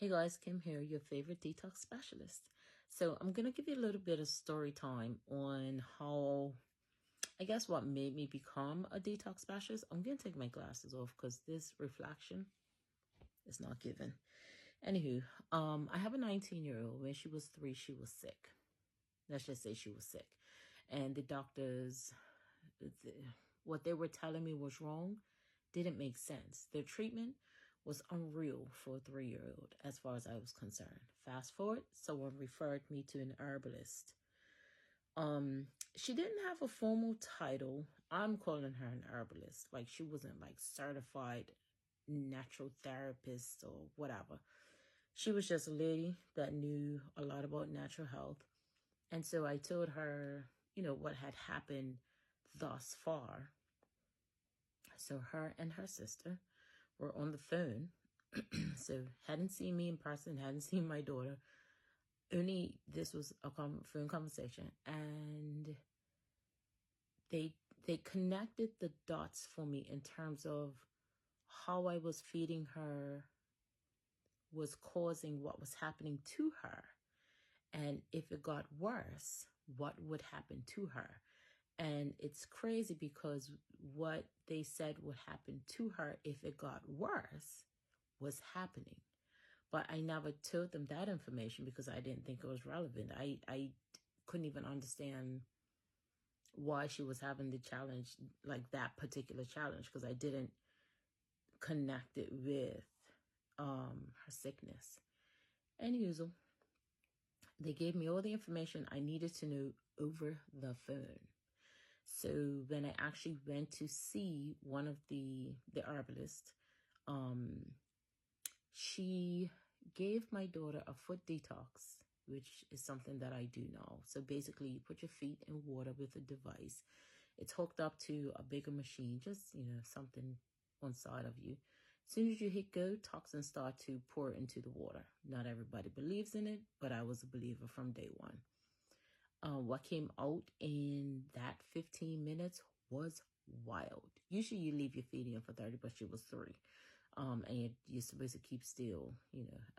Hey guys, Kim here, your favorite detox specialist. So I'm going to give you a little bit of story time on how, what made me become a detox specialist. I'm going to take my glasses off because this reflection is not given. Anywho, I have a 19-year-old. When she was 3, she was sick. Let's just say she was sick. And the doctors, what they were telling me was wrong didn't make sense. Their treatment was unreal for a 3-year-old as far as I was concerned. Fast forward, someone referred me to an herbalist. She didn't have a formal title. I'm calling her an herbalist. Like, she wasn't like certified natural therapist or whatever. She was just a lady that knew a lot about natural health. And so I told her, what had happened thus far. So her and her sister were on the phone. So hadn't seen me in person, hadn't seen my daughter. Only this was a phone conversation. And they connected the dots for me in terms of how I was feeding her was causing what was happening to her. And if it got worse, what would happen to her? And it's crazy because what they said would happen to her if it got worse was happening. But I never told them that information because I didn't think it was relevant. I couldn't even understand why she was having the challenge, like that particular challenge, because I didn't connect it with her sickness. Anywho, they gave me all the information I needed to know over the phone. So when I actually went to see one of the herbalists, she gave my daughter a foot detox, which is something that I do now. So basically, you put your feet in water with a device. It's hooked up to a bigger machine, just, something on side of you. As soon as you hit go, toxins start to pour into the water. Not everybody believes in it, but I was a believer from day one. What came out in that 15 minutes was wild. Usually you leave your feet in for 30, but she was 3. And you're supposed to keep still,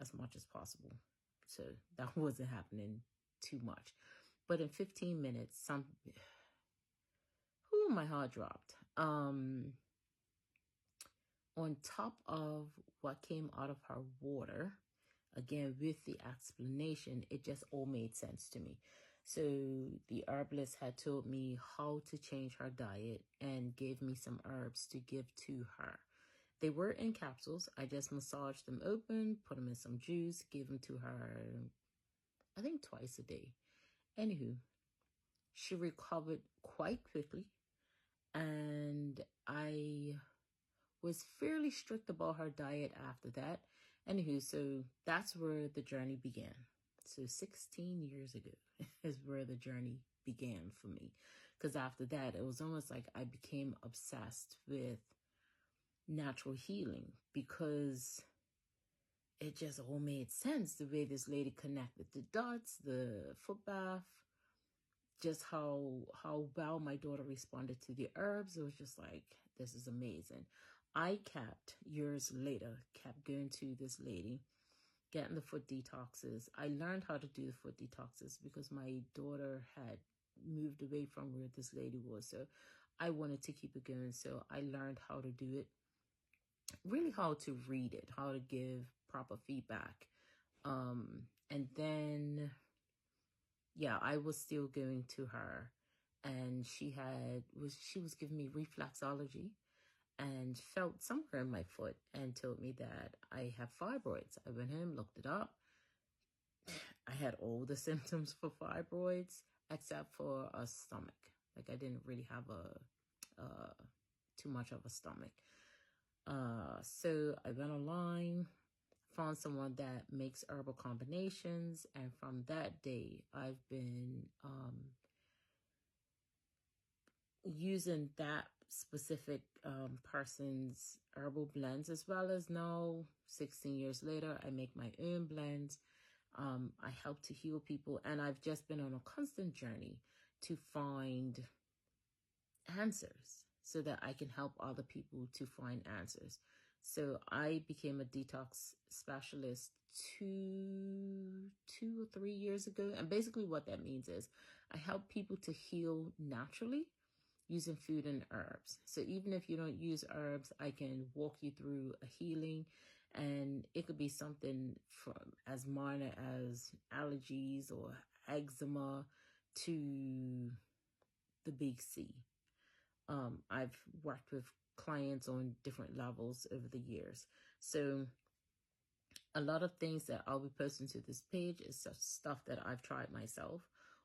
as much as possible. So that wasn't happening too much. But in 15 minutes, my heart dropped. On top of what came out of her water, again, with the explanation, it just all made sense to me. So the herbalist had told me how to change her diet and gave me some herbs to give to her. They were in capsules. I just massaged them open, put them in some juice, gave them to her, I think twice a day. Anywho, she recovered quite quickly. And I was fairly strict about her diet after that. Anywho, so that's where the journey began. So 16 years ago is where the journey began for me. Because after that, it was almost like I became obsessed with natural healing because it just all made sense. The way this lady connected the dots, the foot bath, just how well my daughter responded to the herbs. It was just like, this is amazing. I years later, kept going to this lady, getting the foot detoxes. I learned how to do the foot detoxes because my daughter had moved away from where this lady was. So I wanted to keep it going. So I learned how to do it, really how to read it, how to give proper feedback. And then, I was still going to her, and she was giving me reflexology and felt somewhere in my foot and told me that I have fibroids. I went home, looked it up. I had all the symptoms for fibroids except for a stomach. Like, I didn't really have too much of a stomach. So I went online, found someone that makes herbal combinations, and from that day, I've been using that specific person's herbal blends, as well as now, 16 years later, I make my own blends. I help to heal people, and I've just been on a constant journey to find answers so that I can help other people to find answers. So I became a detox specialist two 2 or 3 years ago. And basically what that means is I help people to heal naturally using food and herbs. So even if you don't use herbs, I can walk you through a healing, and it could be something from as minor as allergies or eczema to the big C. I've worked with clients on different levels over the years. So a lot of things that I'll be posting to this page is stuff that I've tried myself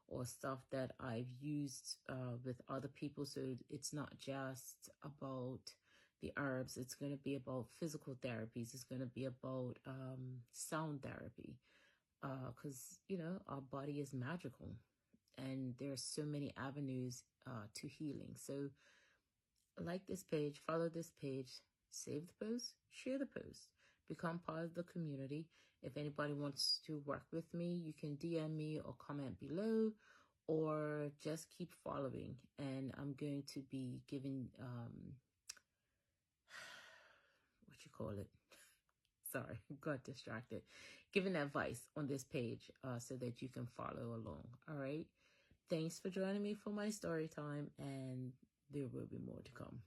or stuff that I've used with other people. So it's not just about the herbs. It's going to be about physical therapies. It's going to be about sound therapy, because, our body is magical and there are so many avenues to healing. So like this page, follow this page, save the post, share the post, become part of the community. If anybody wants to work with me, you can DM me or comment below, or just keep following. And I'm going to be giving, what you call it? Sorry, got distracted. Giving advice on this page so that you can follow along. All right. Thanks for joining me for my story time, and there will be more to come.